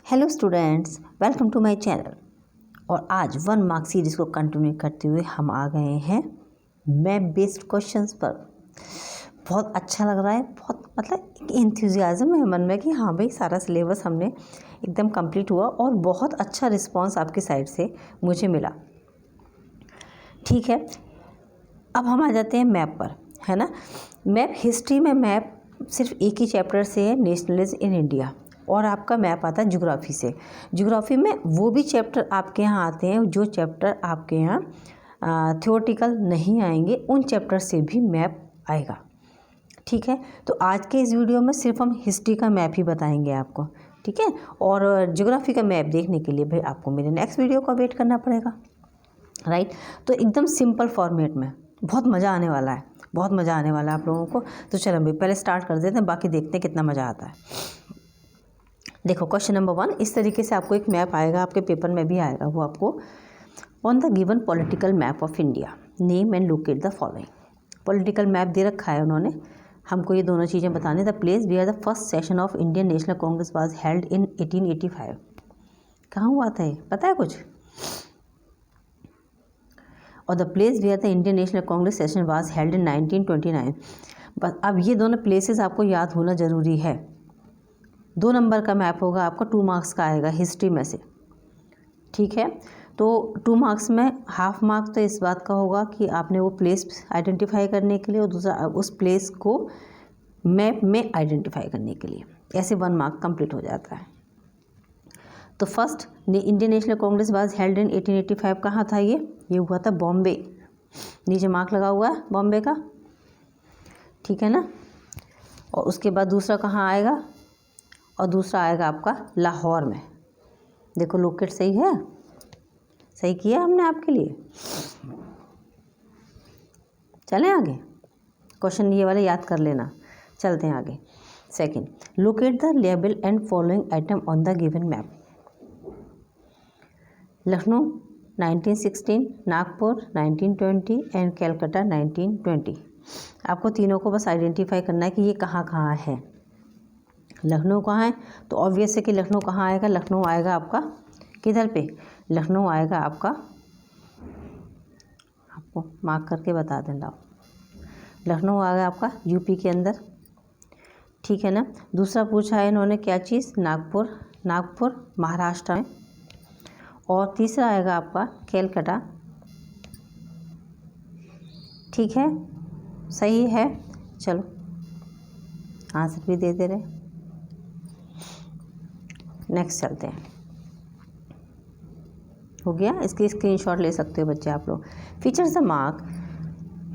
Hello students, welcome to my channel. और आज 1 mark series को कंटिन्यू करते हुए हम आ गए हैं मैप बेस्ड क्वेश्चंस पर। बहुत अच्छा लग रहा है, बहुत मतलब एक एंथुजियाज्म है मन में कि हाँ भाई सारा सिलेबस हमने एकदम कंप्लीट हुआ और बहुत अच्छा रिस्पांस आपकी साइड से मुझे मिला। ठीक है, अब हम आ जाते हैं मैप पर, है ना। मैप हिस्ट्री में मैप सिर्फ एक ही चैप्टर से है, नेशनलिज्म इन इंडिया, और आपका मैप आता है ज्योग्राफी से। ज्योग्राफी में वो भी चैप्टर आपके यहाँ आते हैं जो चैप्टर आपके यहाँ थ्योरेटिकल नहीं आएंगे, उन चैप्टर से भी मैप आएगा। ठीक है, तो आज के इस वीडियो में सिर्फ हम हिस्ट्री का मैप ही बताएंगे आपको। ठीक है, और ज्योग्राफी का मैप देखने के लिए भाई आपको मेरे नेक्स्ट वीडियो का वेट करना पड़ेगा, राइट। तो एकदम सिंपल फॉर्मेट में बहुत मज़ा आने वाला है, बहुत मज़ा आने वाला है आप लोगों को। तो चलो भाई पहले स्टार्ट कर देते हैं, बाकी देखते हैं कितना मज़ा आता है। देखो क्वेश्चन नंबर 1, इस तरीके से आपको एक मैप आएगा, आपके पेपर में भी आएगा वो आपको। On the given political map of India name and locate the following. Political map दे रखा है उन्होंने, हमको ये दोनों चीज़ें बताने। The place where the first session of Indian National Congress was held in 1885। कहाँ हुआ था ये, पता है कुछ? और the place where the Indian National Congress session was held in 1929। बस अब ये दोनों प्लेसेस आपको याद होना ज़रूरी है। 2 नंबर का मैप होगा आपका, 2 मार्क्स का आएगा हिस्ट्री में से। ठीक है, तो 2 मार्क्स में हाफ मार्क तो इस बात का होगा कि आपने वो प्लेस आइडेंटिफाई करने के लिए, और दूसरा उस प्लेस को मैप में आइडेंटिफाई करने के लिए। ऐसे 1 मार्क कंप्लीट हो जाता है। तो first Indian National Congress was held in 1885। कहाँ था ये हुआ था बॉम्बे। नीचे मार्क लगा हुआ है बॉम्बे का, ठीक है ना। और उसके बाद दूसरा कहाँ आएगा, और दूसरा आएगा आपका लाहौर में। देखो लोकेट सही है, सही किया हमने आपके लिए। चलें आगे, क्वेश्चन ये वाले याद कर लेना। चलते हैं आगे। Second, locate the label and following item on the given map. Lucknow 1916, Nagpur 1920 and Calcutta 1920। आपको तीनों को बस आइडेंटिफाई करना है कि ये कहाँ कहाँ है। लखनऊ कहाँ है, तो ऑब्वियस है कि लखनऊ कहाँ आएगा। लखनऊ आएगा आपका किधर पे, लखनऊ आएगा आपका, आपको मार्क करके बता देना, लखनऊ आएगा आपका यूपी के अंदर। ठीक है ना। दूसरा पूछा है इन्होंने क्या चीज़, नागपुर, नागपुर महाराष्ट्र में। और तीसरा आएगा आपका कैलकाटा। ठीक है, सही है। चलो आंसर भी दे दे रहे। नेक्स्ट चलते हैं, हो गया। इसकी स्क्रीनशॉट ले सकते हो बच्चे आप लोग। Features the mark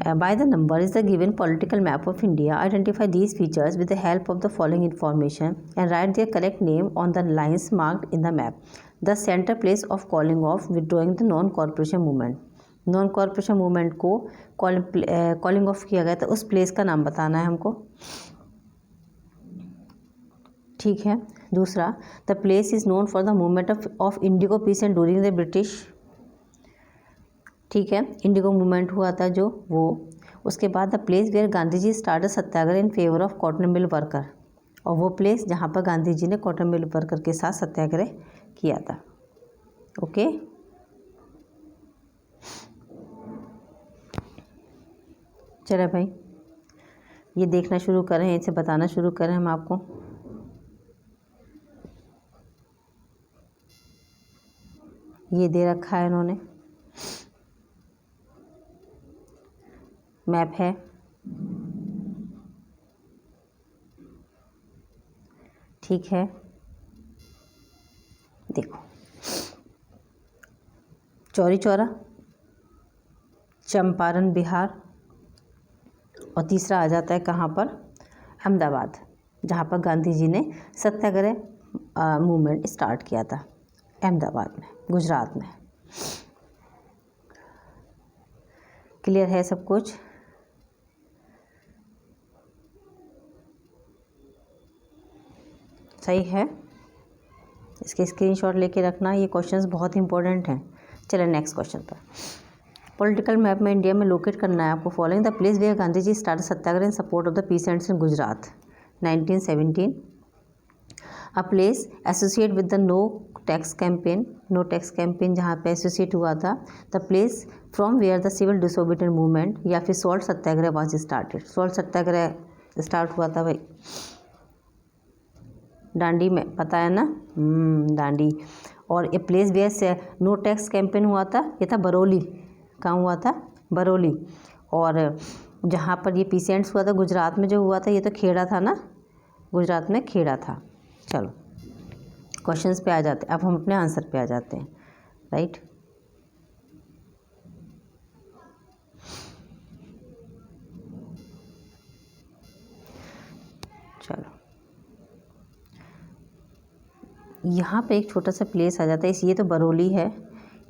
by the number is the given political map of India. Identify these features with the help of the following information and write their correct name on the lines marked in the map. The centre place of calling off withdrawing the non corporation movement. Non corporation movement को calling off किया गया था, उस place का नाम बताना है हमको। ठीक है। दूसरा, the place is known for the movement of indigo peace and during the British. ठीक है, इंडिगो मूवमेंट हुआ था जो वो। उसके बाद the place where Gandhi ji start satyagraha in favour of cotton mill worker. और वो प्लेस जहाँ पर गांधी जी ने कॉटन मिल वर्कर के साथ सत्याग्रह किया था। ओके, चलो भाई ये देखना शुरू करें, इसे बताना शुरू करें हम आपको। ये दे रखा है इन्होंने, मैप है। ठीक है, देखो चौरी चौरा, चंपारण बिहार, और तीसरा आ जाता है कहाँ पर, अहमदाबाद, जहाँ पर गांधी जी ने सत्याग्रह मूवमेंट स्टार्ट किया था, अहमदाबाद में, गुजरात में। क्लियर है सब कुछ? सही है, इसके स्क्रीनशॉट लेके रखना, ये क्वेश्चंस बहुत इंपॉर्टेंट हैं। चलिए नेक्स्ट क्वेश्चन पर। पॉलिटिकल मैप में इंडिया में लोकेट करना है आपको। Following the place where Gandhi ji start satyagraha in support of the peasants in Gujarat 1917। A place associate with the no tax campaign जहाँ पे एसोसिएट हुआ था। The place from where the civil disobedient movement, या फिर salt satyagraha was started. Salt satyagraha start हुआ था भाई दांडी में, पता है ना, दांडी। और ए प्लेस वेयर से नो टैक्स कैंपेन हुआ था, ये था बरौली। कहाँ हुआ था? बरौली। और जहाँ पर ये पीसेंट्स हुआ था गुजरात में जो हुआ था, ये तो खेड़ा था ना, गुजरात में खेड़ा था। चलो क्वेश्चंस पे आ जाते हैं, अब हम अपने आंसर पे आ जाते हैं, राइट। चलो यहाँ पे एक छोटा सा प्लेस आ जाता है, ये तो बरौली है,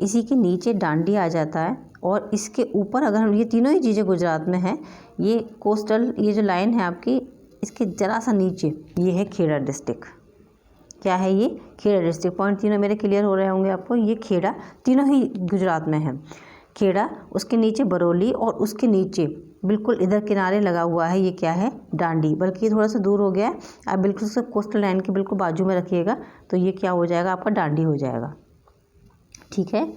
इसी के नीचे डांडी आ जाता है, और इसके ऊपर अगर हम, ये तीनों ही चीज़ें गुजरात में हैं। ये कोस्टल, ये जो लाइन है आपकी, इसके ज़रा सा नीचे ये है खेड़ा डिस्ट्रिक्ट। क्या है ये? खेड़ा डिस्ट्रिक्ट। पॉइंट तीनों मेरे क्लियर हो रहे होंगे आपको। ये खेड़ा तीनों ही गुजरात में है। खेड़ा, उसके नीचे बरौली, और उसके नीचे बिल्कुल इधर किनारे लगा हुआ है, ये क्या है? डांडी। बल्कि ये थोड़ा सा दूर हो गया है, आप बिल्कुल से कोस्टल लाइन के बिल्कुल बाजू में रखिएगा, तो ये क्या हो जाएगा? आपका डांडी हो जाएगा। ठीक है,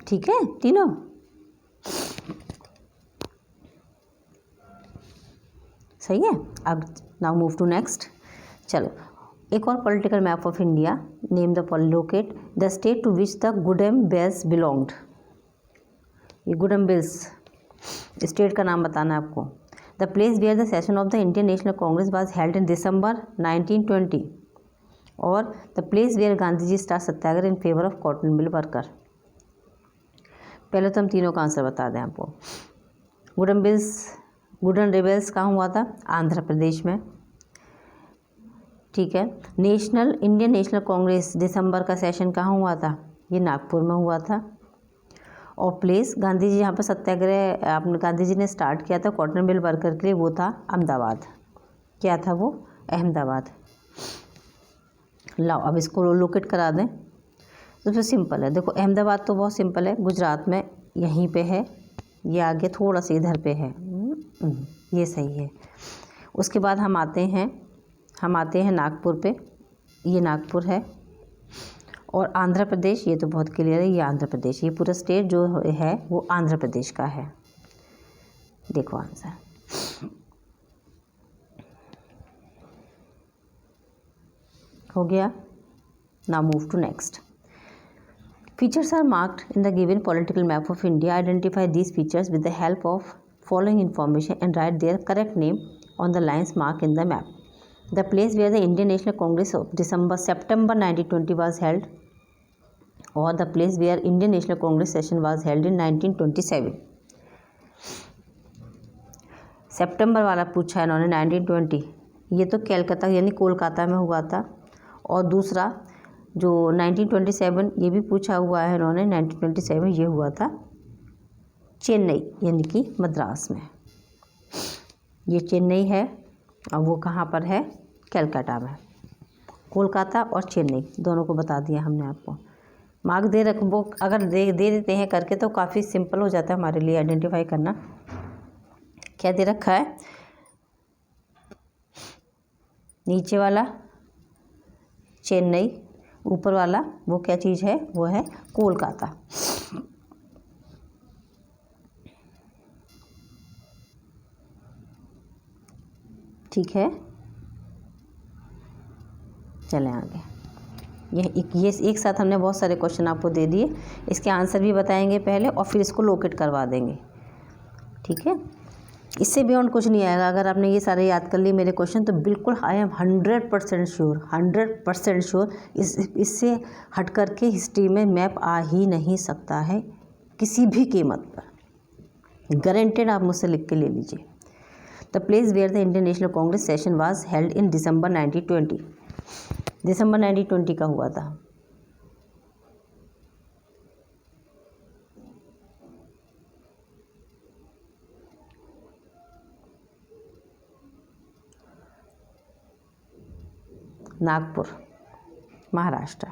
ठीक है तीनों। सही है। अब नाउ मूव टू नेक्स्ट। चलो एक और political map of India. Name the locate the state to which the Gudem bells belonged. ये गुडम बेल्स स्टेट का नाम बताना है आपको। The place where the session of the Indian National Congress was held in December 1920, और the place where Gandhi ji start satyagraha in favour of cotton mill worker. पहले तो हम तीनों का आंसर बता दें आपको। वुडन रिबेल्स कहाँ हुआ था? आंध्र प्रदेश में। ठीक है। इंडियन नेशनल कांग्रेस दिसंबर का सेशन कहाँ हुआ था? ये नागपुर में हुआ था। और प्लेस गांधी जी यहाँ पर सत्याग्रह आपने गांधी जी ने स्टार्ट किया था कॉटन मिल वर्कर के लिए, वो था अहमदाबाद। क्या था वो? अहमदाबाद। लाओ अब इसको लोकेट करा दें। सबसे सिंपल है, देखो अहमदाबाद तो बहुत सिंपल है, गुजरात में यहीं पे है, ये आगे थोड़ा सा इधर पे है, ये सही है। उसके बाद हम आते हैं नागपुर पे, ये नागपुर है। और आंध्र प्रदेश, ये तो बहुत क्लियर है, ये आंध्र प्रदेश, ये पूरा स्टेट जो है वो आंध्र प्रदेश का है। देखो आंसर हो गया। Now move to next. Features are marked in the given political map of India. Identify these features with the help of following information and write their correct name on the lines marked in the map. The place where the Indian National Congress of September 1920 was held, or the place where Indian National Congress session was held in 1927. सितंबर वाला पूछा है इन्होंने 1920, ये तो कलकत्ता यानी कोलकाता में हुआ था। और दूसरा जो 1927 ये भी पूछा हुआ है इन्होंने, 1927 ये हुआ था चेन्नई यानी कि मद्रास में। ये चेन्नई है और वो कहाँ पर है? कलकत्ता में। कोलकाता और चेन्नई दोनों को बता दिया हमने आपको। मार्क दे रख वो अगर दे देते हैं करके तो काफ़ी सिंपल हो जाता है हमारे लिए आइडेंटिफाई करना। क्या दे रखा है? नीचे वाला चेन्नई, ऊपर वाला वो क्या चीज़ है? वो है कोलकाता। ठीक है, चलें आगे। ये एक साथ हमने बहुत सारे क्वेश्चन आपको दे दिए, इसके आंसर भी बताएंगे पहले और फिर इसको लोकेट करवा देंगे। ठीक है, इससे बियॉन्ड कुछ नहीं आएगा। अगर आपने ये सारे याद कर लिए मेरे क्वेश्चन तो बिल्कुल आई एम 100% श्योर इससे हट करके हिस्ट्री में मैप आ ही नहीं सकता है किसी भी कीमत पर। गारंटेड, आप मुझसे लिख के ले लीजिए। The place where the Indian National Congress session was held in December 1920। दिसंबर 1920 का हुआ था। नागपुर, महाराष्ट्र।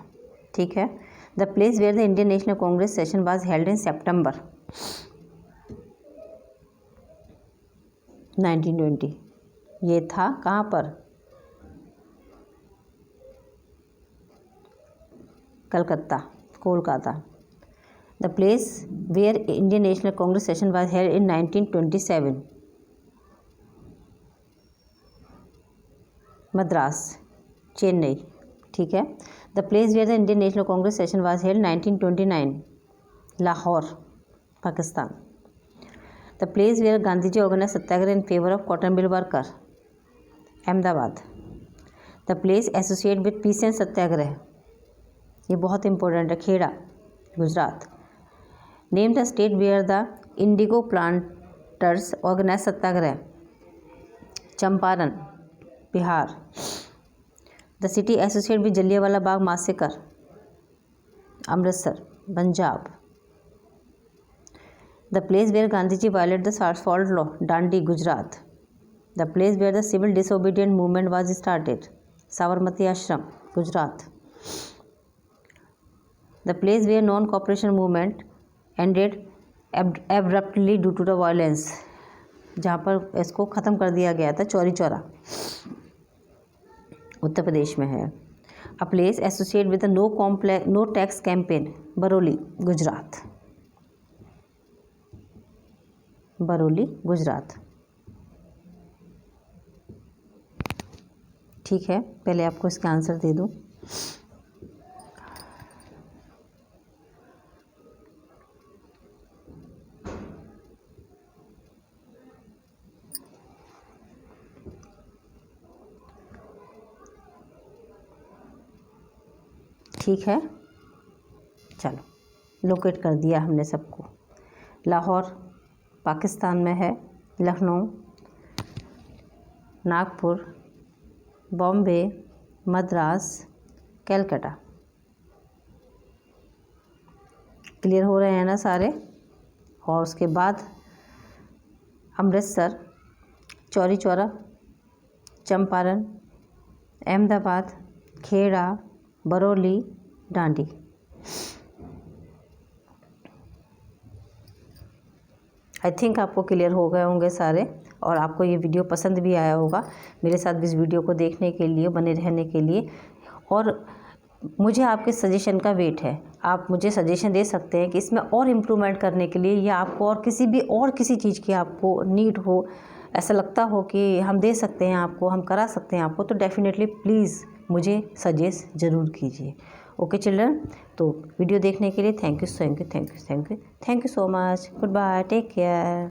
ठीक है। The place where the Indian National Congress session was held in September 1920, ये था कहाँ पर? Calcutta, Kolkata. The place where Indian National Congress session was held in 1927, Madras, Chennai. ठीक है। The place where the Indian National Congress session was held 1929, Lahore, Pakistan. The place where Gandhi ji organise satyagraha in favour of cotton mill worker, Ahmedabad. The place associate with peace and satyagraha, ये बहुत important है, Kheda, Gujarat. Name the state where the indigo planters organise satyagraha, Champaran, Bihar. The city associate with Jallianwala Bagh massacre, Amritsar, Punjab. The place where Gandhi ji violate the salt law, Dandi, Gujarat. The place where the civil disobedient movement was started, Sabarmati Ashram, Gujarat. The place where non cooperation movement ended abruptly due to the violence, जहाँ पर इसको ख़त्म कर दिया गया था, चौरी चौरा, उत्तर प्रदेश में है। A place associate with no tax campaign, Bardoli, Gujarat, Bardoli, Gujarat. ठीक है, पहले आपको इसका आंसर दे दूं। ठीक है, चलो लोकेट कर दिया हमने सबको। लाहौर पाकिस्तान में है, लखनऊ, नागपुर, बॉम्बे, मद्रास, कलकत्ता। क्लियर हो रहे हैं ना सारे। और उसके बाद अमृतसर, चौरी चौरा, चंपारण, अहमदाबाद, खेड़ा, बरौली, डांडी। आई थिंक आपको क्लियर हो गए होंगे सारे, और आपको ये वीडियो पसंद भी आया होगा। मेरे साथ इस वीडियो को देखने के लिए, बने रहने के लिए, और मुझे आपके सजेशन का वेट है। आप मुझे सजेशन दे सकते हैं कि इसमें और इम्प्रूवमेंट करने के लिए, या आपको और किसी चीज़ की आपको नीड हो, ऐसा लगता हो कि हम दे सकते हैं आपको, हम करा सकते हैं आपको, तो डेफिनेटली प्लीज़ मुझे सजेस्ट ज़रूर कीजिए। ओके चिल्ड्रन, तो वीडियो देखने के लिए thank you so much, good bye, take care.